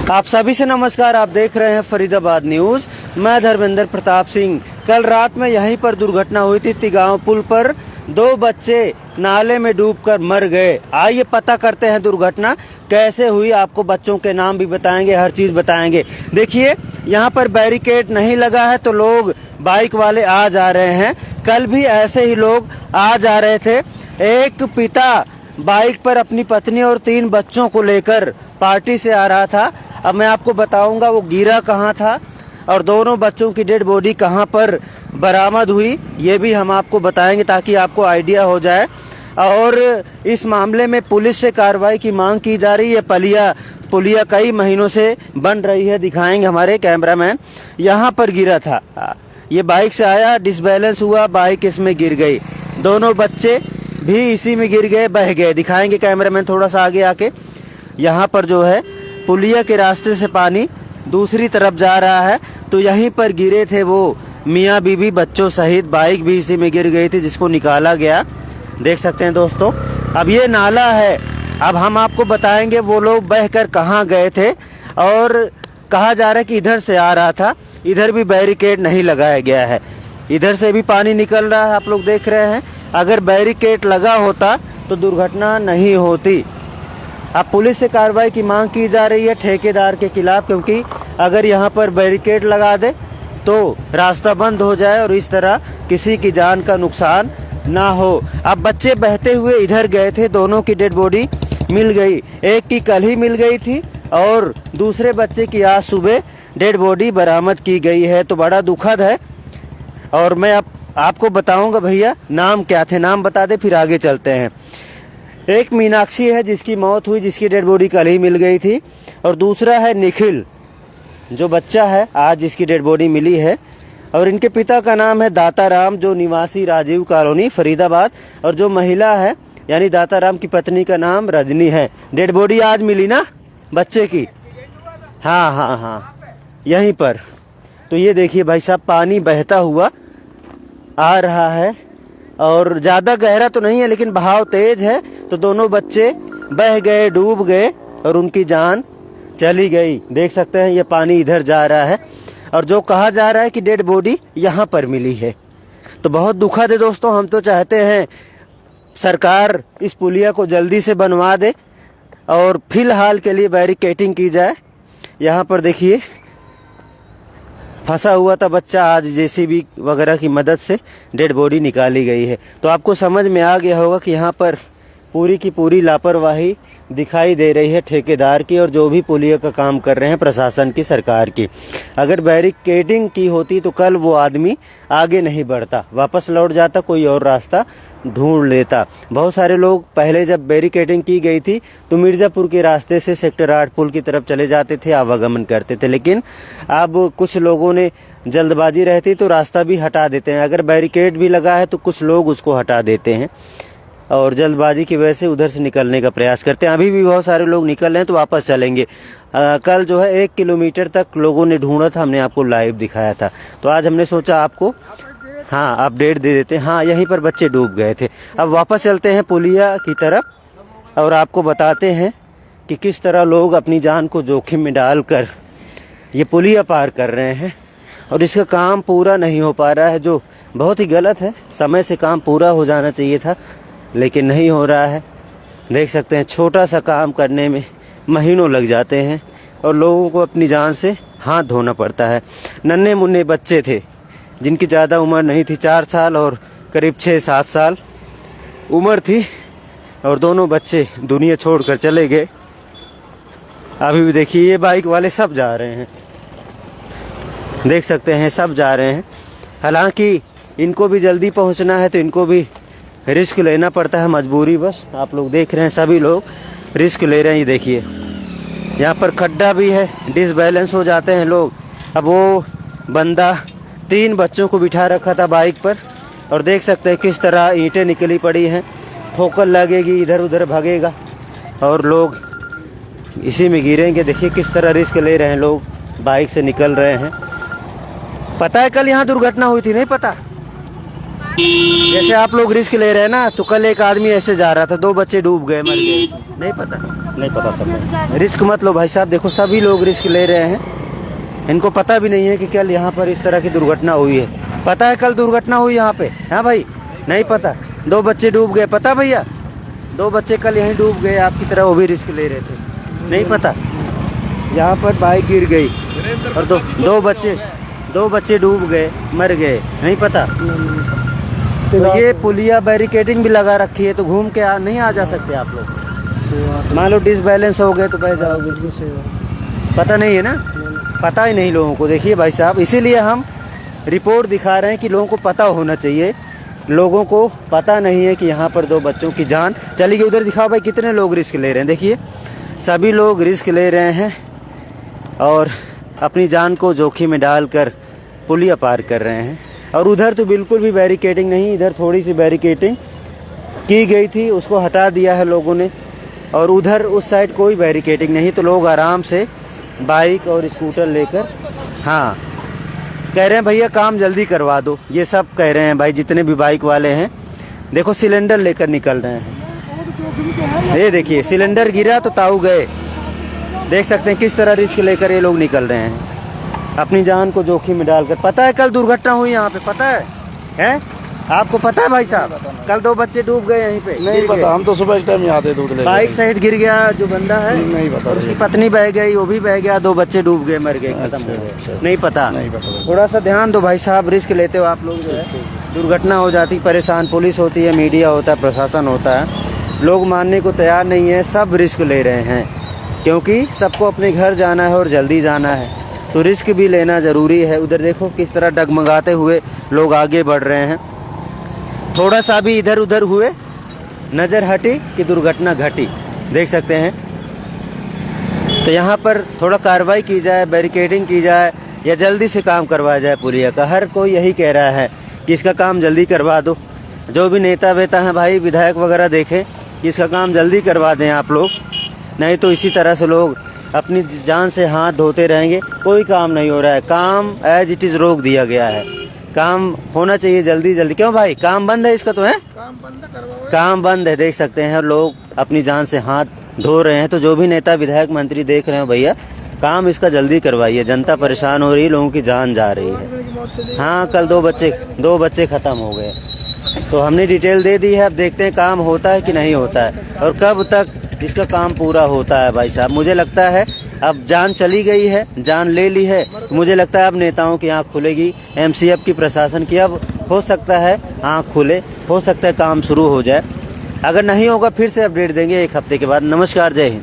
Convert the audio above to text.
आप सभी से नमस्कार। आप देख रहे हैं फरीदाबाद न्यूज। मैं धर्मेंद्र प्रताप सिंह। कल रात में यहीं पर दुर्घटना हुई थी। तिगांव पुल पर दो बच्चे नाले में डूबकर मर गए। आइए पता करते हैं दुर्घटना कैसे हुई। आपको बच्चों के नाम भी बताएंगे, हर चीज बताएंगे। देखिए यहाँ पर बैरिकेड नहीं लगा है तो लोग बाइक वाले आ जा रहे हैं। कल भी ऐसे ही लोग आ जा रहे थे। एक पिता बाइक पर अपनी पत्नी और 3 बच्चों को लेकर पार्टी से आ रहा था। अब मैं आपको बताऊंगा वो गिरा कहाँ था और दोनों बच्चों की डेड बॉडी कहाँ पर बरामद हुई, ये भी हम आपको बताएंगे ताकि आपको आइडिया हो जाए। और इस मामले में पुलिस से कार्रवाई की मांग की जा रही है। पुलिया कई महीनों से बन रही है। दिखाएंगे हमारे कैमरामैन। यहाँ पर गिरा था, ये बाइक से आया, डिसबैलेंस हुआ, बाइक इसमें गिर गई। दोनों बच्चे भी इसी में गिर गए, बह गए। दिखाएंगे कैमरामैन थोड़ा सा आगे आके। यहाँ पर जो है पुलिया के रास्ते से पानी दूसरी तरफ जा रहा है तो यहीं पर गिरे थे वो मियाँ बीबी बच्चों सहित। बाइक भी इसी में गिर गई थी जिसको निकाला गया। देख सकते हैं दोस्तों। अब ये नाला है। अब हम आपको बताएंगे वो लोग बहकर कहाँ गए थे। और कहा जा रहा है कि इधर से आ रहा था। इधर भी बैरिकेड नहीं लगाया गया है, इधर से भी पानी निकल रहा है, आप लोग देख रहे हैं। अगर बैरिकेड लगा होता तो दुर्घटना नहीं होती। अब पुलिस से कार्रवाई की मांग की जा रही है ठेकेदार के खिलाफ, क्योंकि अगर यहाँ पर बैरिकेड लगा दे तो रास्ता बंद हो जाए और इस तरह किसी की जान का नुकसान ना हो। अब बच्चे बहते हुए इधर गए थे, दोनों की डेड बॉडी मिल गई। एक की कल ही मिल गई थी और दूसरे बच्चे की आज सुबह डेड बॉडी बरामद की गई है। तो बड़ा दुखद है। और मैं आपको बताऊंगा भैया नाम क्या थे, नाम बता दे फिर आगे चलते हैं। एक मीनाक्षी है जिसकी मौत हुई, जिसकी डेड बॉडी कल ही मिल गई थी। और दूसरा है निखिल जो बच्चा है आज जिसकी डेड बॉडी मिली है। और इनके पिता का नाम है दाताराम जो निवासी राजीव कॉलोनी फरीदाबाद। और जो महिला है यानी दाताराम की पत्नी का नाम रजनी है। डेड बॉडी आज मिली ना बच्चे की? हाँ यहीं पर। तो ये देखिए भाई साहब पानी बहता हुआ आ रहा है और ज़्यादा गहरा तो नहीं है लेकिन बहाव तेज है। तो दोनों बच्चे बह गए, डूब गए और उनकी जान चली गई। देख सकते हैं ये पानी इधर जा रहा है और जो कहा जा रहा है कि डेड बॉडी यहाँ पर मिली है। तो बहुत दुखद है दोस्तों। हम तो चाहते हैं सरकार इस पुलिया को जल्दी से बनवा दे और फिलहाल के लिए बैरिकेडिंग की जाए। यहाँ पर देखिए फंसा हुआ था बच्चा, आज जेसीबी वगैरह की मदद से डेड बॉडी निकाली गई है। तो आपको समझ में आ गया होगा कि यहाँ पर पूरी की पूरी लापरवाही दिखाई दे रही है ठेकेदार की और जो भी पुलिया का काम कर रहे हैं प्रशासन की, सरकार की। अगर बैरिकेडिंग की होती तो कल वो आदमी आगे नहीं बढ़ता, वापस लौट जाता, कोई और रास्ता ढूंढ लेता। बहुत सारे लोग पहले जब बैरिकेडिंग की गई थी तो मिर्ज़ापुर के रास्ते से सेक्टर 8 पुल की तरफ चले जाते थे, आवागमन करते थे। लेकिन अब कुछ लोगों ने जल्दबाजी रहती तो रास्ता भी हटा देते हैं। अगर बैरिकेड भी लगा है तो कुछ लोग उसको हटा देते हैं और जल्दबाजी की वजह से उधर से निकलने का प्रयास करते हैं। अभी भी बहुत सारे लोग निकल रहे हैं तो वापस चलेंगे। कल जो है 1 किलोमीटर तक लोगों ने ढूंढा था, हमने आपको लाइव दिखाया था। तो आज हमने सोचा आपको अपडेट दे देते हैं। यहीं पर बच्चे डूब गए थे। अब वापस चलते हैं पुलिया की तरफ और आपको बताते हैं कि किस तरह लोग अपनी जान को जोखिम में डालकर ये पुलिया पार कर रहे हैं और इसका काम पूरा नहीं हो पा रहा है, जो बहुत ही गलत है। समय से काम पूरा हो जाना चाहिए था लेकिन नहीं हो रहा है। देख सकते हैं छोटा सा काम करने में महीनों लग जाते हैं और लोगों को अपनी जान से हाथ धोना पड़ता है। नन्हे मुन्ने बच्चे थे जिनकी ज़्यादा उम्र नहीं थी, 4 साल और करीब 6-7 साल उम्र थी और दोनों बच्चे दुनिया छोड़कर चले गए। अभी भी देखिए ये बाइक वाले सब जा रहे हैं, देख सकते हैं सब जा रहे हैं। हालांकि इनको भी जल्दी पहुंचना है तो इनको भी रिस्क लेना पड़ता है, मजबूरी बस। आप लोग देख रहे हैं सभी लोग रिस्क ले रहे हैं। ये देखिए यहाँ पर खड्डा भी है, डिसबैलेंस हो जाते हैं लोग। अब वो बंदा 3 बच्चों को बिठा रखा था बाइक पर और देख सकते हैं किस तरह ईंटें निकली पड़ी हैं, ठोकर लगेगी, इधर उधर भागेगा और लोग इसी में गिरेंगे। देखिए किस तरह रिस्क ले रहे हैं लोग, बाइक से निकल रहे हैं। पता है कल यहाँ दुर्घटना हुई थी, नहीं पता? जैसे आप लोग रिस्क ले रहे हैं ना, तो कल एक आदमी ऐसे जा रहा था, 2 बच्चे डूब गए, मर गए, नहीं पता? नहीं पता सर। रिस्क मत लो भाई साहब, देखो सभी लोग रिस्क ले रहे हैं, इनको पता भी नहीं है कि कल यहाँ पर इस तरह की दुर्घटना हुई है। पता है कल दुर्घटना हुई यहाँ पे? हाँ भाई, नहीं पता। 2 बच्चे डूब गए, पता भैया? 2 बच्चे कल यहीं डूब गए आपकी तरह, वो भी रिस्क ले रहे थे, नहीं पता? यहाँ पर बाइक गिर गई और दो बच्चे डूब गए, मर गए, नहीं पता? तो ये पुलिया बैरिकेडिंग भी लगा रखी है, तो घूम के नहीं आ जा सकते आप लोग? मान लो डिसबैलेंस हो गए तो बह जाओगे। पता नहीं है ना, पता ही नहीं लोगों को। देखिए भाई साहब, इसीलिए हम रिपोर्ट दिखा रहे हैं कि लोगों को पता होना चाहिए। लोगों को पता नहीं है कि यहाँ पर 2 बच्चों की जान चली गई। उधर दिखाओ भाई, कितने लोग रिस्क ले रहे हैं। देखिए सभी लोग रिस्क ले रहे हैं और अपनी जान को जोखिम में डालकर पुलिया पार कर रहे हैं। और उधर तो बिल्कुल भी बैरिकेडिंग नहीं, इधर थोड़ी सी बैरिकेडिंग की गई थी, उसको हटा दिया है लोगों ने। और उधर उस साइड कोई बैरिकेडिंग नहीं, तो लोग आराम से बाइक और स्कूटर लेकर, हाँ, कह रहे हैं भैया काम जल्दी करवा दो, ये सब कह रहे हैं भाई जितने भी बाइक वाले हैं। देखो सिलेंडर लेकर निकल रहे हैं, ये देखिए सिलेंडर गिरा तो ताऊ गए। देख सकते हैं किस तरह रिस्क लेकर ये लोग निकल रहे हैं अपनी जान को जोखिम में डालकर। पता है कल दुर्घटना हुई यहाँ पे? पता है? आपको पता है भाई साहब? कल 2 बच्चे डूब गए यहीं पे। नहीं पता, हम तो सुबह एक टाइम यहाँ थे दूध ले, बाइक सहित गिर गया जो बंदा है, नहीं पता। उसकी पत्नी बह गई, वो भी बह गया, 2 बच्चे डूब गए, मर गए, खत्म हो गए। नहीं पता? थोड़ा सा ध्यान दो भाई साहब, रिस्क लेते हो आप लोग, जो है दुर्घटना हो जाती, परेशान पुलिस होती है, मीडिया होता है, प्रशासन होता है, लोग मानने को तैयार नहीं है। सब रिस्क ले रहे हैं क्योंकि सबको अपने घर जाना है और जल्दी जाना है, तो रिस्क भी लेना ज़रूरी है। उधर देखो किस तरह डगमगाते हुए लोग आगे बढ़ रहे हैं। थोड़ा सा भी इधर उधर हुए, नज़र हटी कि दुर्घटना घटी, देख सकते हैं। तो यहाँ पर थोड़ा कार्रवाई की जाए, बैरिकेडिंग की जाए, या जल्दी से काम करवाया जाए पुलिया का। हर कोई यही कह रहा है कि इसका काम जल्दी करवा दो। जो भी नेता वेता हैं भाई, विधायक वगैरह, देखें कि इसका काम जल्दी करवा दें आप लोग, नहीं तो इसी तरह से लोग अपनी जान से हाथ धोते रहेंगे। कोई काम नहीं हो रहा है, काम एज इट इज़ रोक दिया गया है। काम होना चाहिए जल्दी जल्दी। क्यों भाई, काम बंद है इसका? तो है काम बंद है, देख सकते हैं लोग अपनी जान से हाथ धो रहे हैं। तो जो भी नेता विधायक मंत्री देख रहे हो भैया, काम इसका जल्दी करवाइए, जनता परेशान हो रही है, लोगों की जान जा रही है। हाँ, कल 2 बच्चे ख़त्म हो गए, तो हमने डिटेल दे दी है। अब देखते हैं काम होता है कि नहीं होता है, और कब तक इसका काम पूरा होता है। भाई साहब, मुझे लगता है अब जान चली गई है, जान ले ली है, तो मुझे लगता है अब नेताओं की आँख खुलेगी, MCF की, प्रशासन की। अब हो सकता है आँख खुले, हो सकता है काम शुरू हो जाए। अगर नहीं होगा फिर से अपडेट देंगे 1 हफ्ते के बाद। नमस्कार, जय हिंद।